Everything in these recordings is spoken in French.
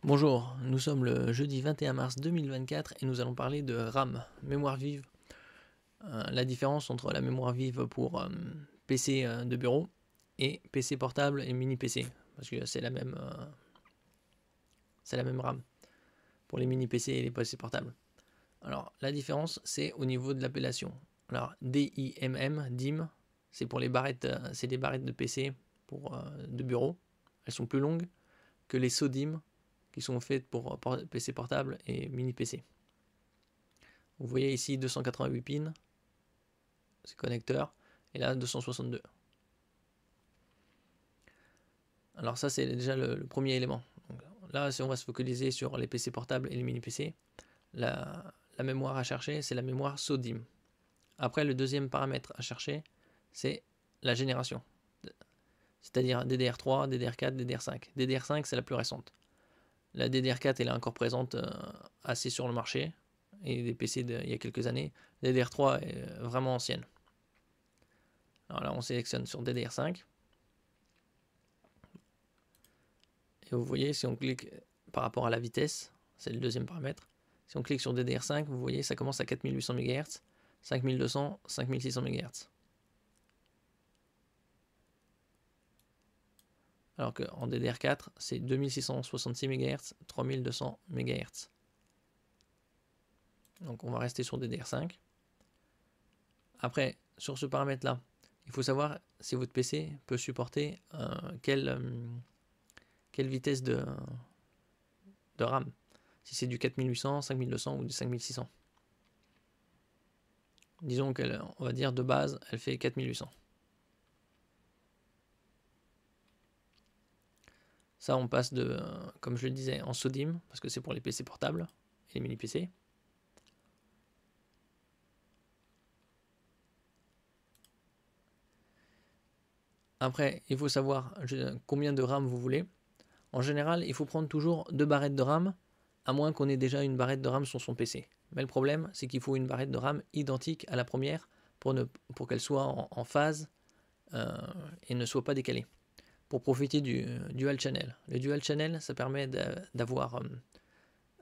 Bonjour, nous sommes le jeudi 21 mars 2024 et nous allons parler de RAM, mémoire vive. La différence entre la mémoire vive pour PC de bureau et PC portable et mini PC, parce que c'est la même RAM pour les mini PC et les PC portables. Alors la différence c'est au niveau de l'appellation. Alors DIMM, c'est pour les barrettes, c'est des barrettes de PC de bureau. Elles sont plus longues que les SODIMM qui sont faites pour PC portable et mini PC. Vous voyez ici 288 pins, c'est connecteur, et là 262. Alors ça c'est déjà le premier élément. Donc, là si on va se focaliser sur les PC portables et les mini PC, la mémoire à chercher c'est la mémoire SODIMM. Après le deuxième paramètre à chercher c'est la génération, c'est-à-dire DDR3, DDR4, DDR5. DDR5 c'est la plus récente. La DDR4 elle est encore présente assez sur le marché, et des PC il y a quelques années. DDR3 est vraiment ancienne. Alors là on sélectionne sur DDR5. Et vous voyez, si on clique par rapport à la vitesse, c'est le deuxième paramètre. Si on clique sur DDR5, vous voyez, ça commence à 4800 MHz, 5200, 5600 MHz. Alors qu'en DDR4, c'est 2666 MHz, 3200 MHz. Donc on va rester sur DDR5. Après, sur ce paramètre-là, il faut savoir si votre PC peut supporter quelle vitesse de RAM. Si c'est du 4800, 5200 ou du 5600. Disons qu'on va dire de base, elle fait 4800. Ça, on passe de, comme je le disais, en SODIMM, parce que c'est pour les PC portables et les mini-PC. Après, il faut savoir combien de RAM vous voulez. En général, il faut prendre toujours 2 barrettes de RAM, à moins qu'on ait déjà une barrette de RAM sur son PC. Mais le problème, c'est qu'il faut une barrette de RAM identique à la première pour qu'elle soit en phase et ne soit pas décalée. Pour profiter du dual channel. Le dual channel, ça permet d'avoir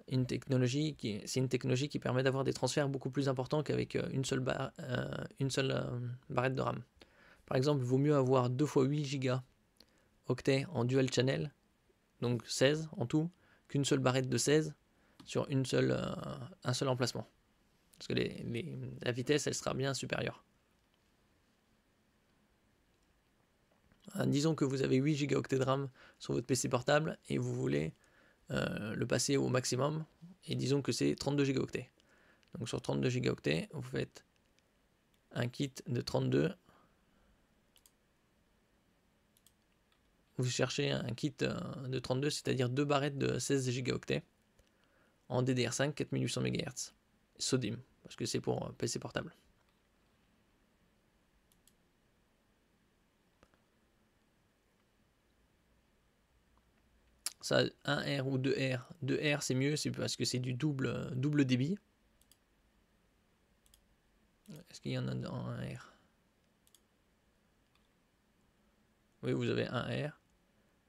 une technologie qui permet d'avoir des transferts beaucoup plus importants qu'avec une seule barrette de RAM. Par exemple, il vaut mieux avoir 2 fois 8 Go octets en dual channel, donc 16 en tout, qu'une seule barrette de 16 sur un seul emplacement. Parce que la vitesse, elle sera bien supérieure. Disons que vous avez 8 Go de RAM sur votre PC portable et vous voulez le passer au maximum, et disons que c'est 32 Go. Donc sur 32 Go, vous faites un kit de 32. Vous cherchez un kit de 32, c'est-à-dire 2 barrettes de 16 Go en DDR5 4800 MHz. SODIMM, parce que c'est pour PC portable. Ça, 1R ou 2R. 2R c'est mieux, c'est parce que c'est du double débit. Est-ce qu'il y en a dans 1R? Oui, vous avez 1R.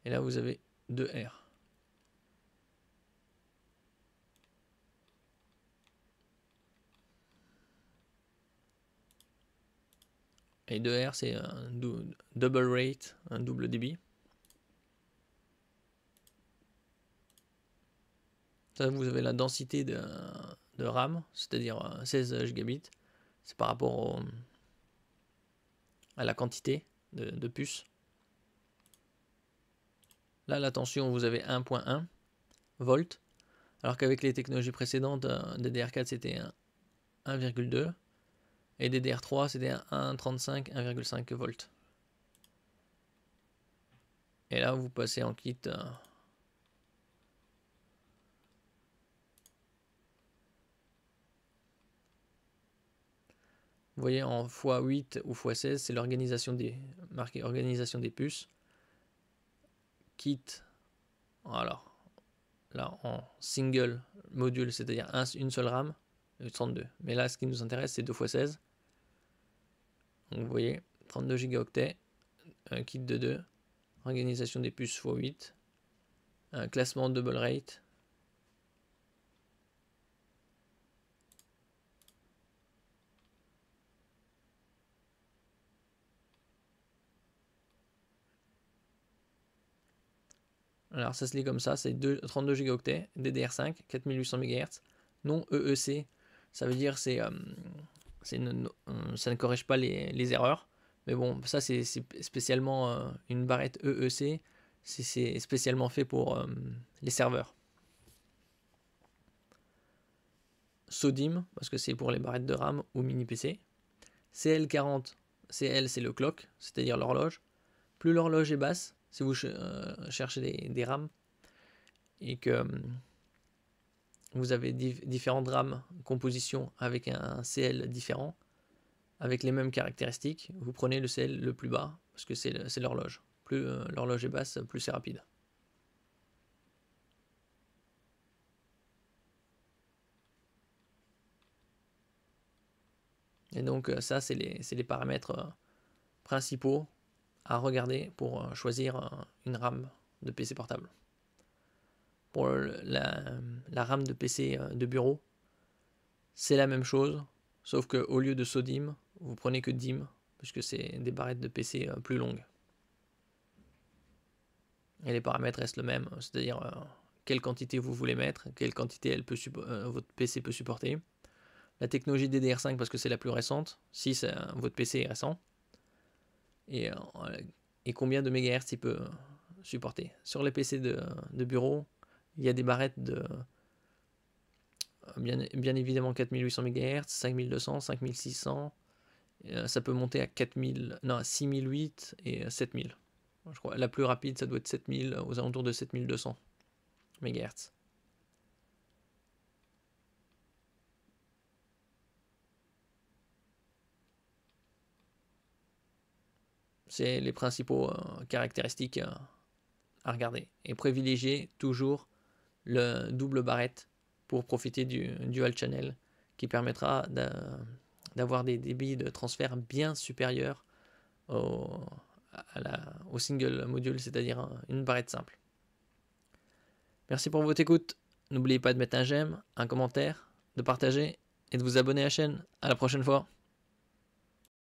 Et là, vous avez 2R. Et 2R, c'est un double rate, un double débit. Ça, vous avez la densité de RAM, c'est-à-dire 16 gigabits. C'est par rapport à la quantité de puces. Là, la tension, vous avez 1.1 volts, alors qu'avec les technologies précédentes, DDR4 c'était 1,2 et DDR3 c'était 1,35, 1,5 volts. Et là, vous passez en kit vous voyez, en x8 ou x16, c'est l'organisation marqué organisation des puces. Kit, alors là en single module, c'est-à-dire une seule RAM, 32. Mais là, ce qui nous intéresse, c'est 2x16. Donc vous voyez, 32 Go, un kit de 2, organisation des puces x8. classement double rate. Alors ça se lit comme ça, c'est 32 Go, DDR5, 4800 MHz, non EEC, ça veut dire ça ne corrige pas les erreurs, mais bon, ça c'est spécialement une barrette EEC, c'est spécialement fait pour les serveurs. SODIMM, parce que c'est pour les barrettes de RAM ou mini PC. CL40, CL c'est le clock, c'est-à-dire l'horloge. Plus l'horloge est basse, si vous cherchez des RAM et que vous avez différentes RAM compositions avec un CL différent, avec les mêmes caractéristiques, vous prenez le CL le plus bas, parce que c'est l'horloge. Plus l'horloge est basse, plus c'est rapide. Et donc ça, c'est les paramètres principaux à regarder pour choisir une RAM de PC portable. Pour la RAM de PC de bureau, c'est la même chose, sauf qu'au lieu de SODIMM, vous prenez que DIMM, puisque c'est des barrettes de PC plus longues. Et les paramètres restent le même, c'est-à-dire quelle quantité vous voulez mettre, quelle quantité votre PC peut supporter. La technologie DDR5 parce que c'est la plus récente, si votre PC est récent. Et combien de mégahertz il peut supporter. Sur les PC de bureau, il y a des barrettes de bien évidemment 4800 MHz, 5200, 5600. Ça peut monter à 6008 et 7000. Je crois la plus rapide, ça doit être 7000, aux alentours de 7200 MHz. C'est les principaux caractéristiques à regarder. Et privilégier toujours le double barrette pour profiter du dual channel qui permettra d'avoir des débits de transfert bien supérieurs au single module, c'est-à-dire une barrette simple. Merci pour votre écoute. N'oubliez pas de mettre un j'aime, un commentaire, de partager et de vous abonner à la chaîne. À la prochaine fois.